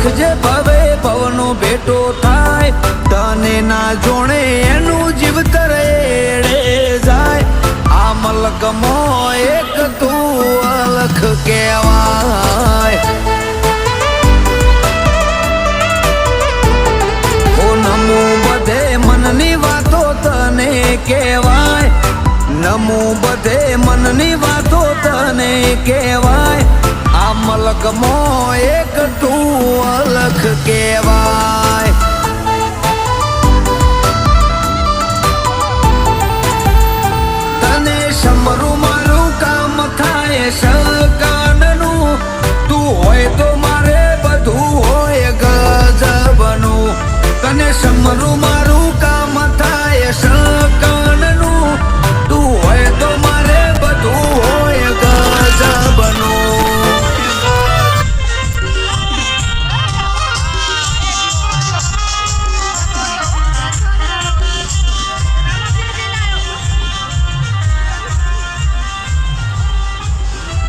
રાખજે ભવે ભવનો ભેટો થાય તને ના જોણે એનું જીવતર એડે જાય આ મલકમો એક તું અલખ કહેવાય ઓ નમો બધે મનની વાતો તને કહેવાય નમો બધે મનની વાતો તને કહેવાય આ મલકમો એક તું અલખ કહેવાય તને સમરું મારું કામ થાય સકાનનું તું હોય તો મારે બધું હોય ગજબનું તને સમરું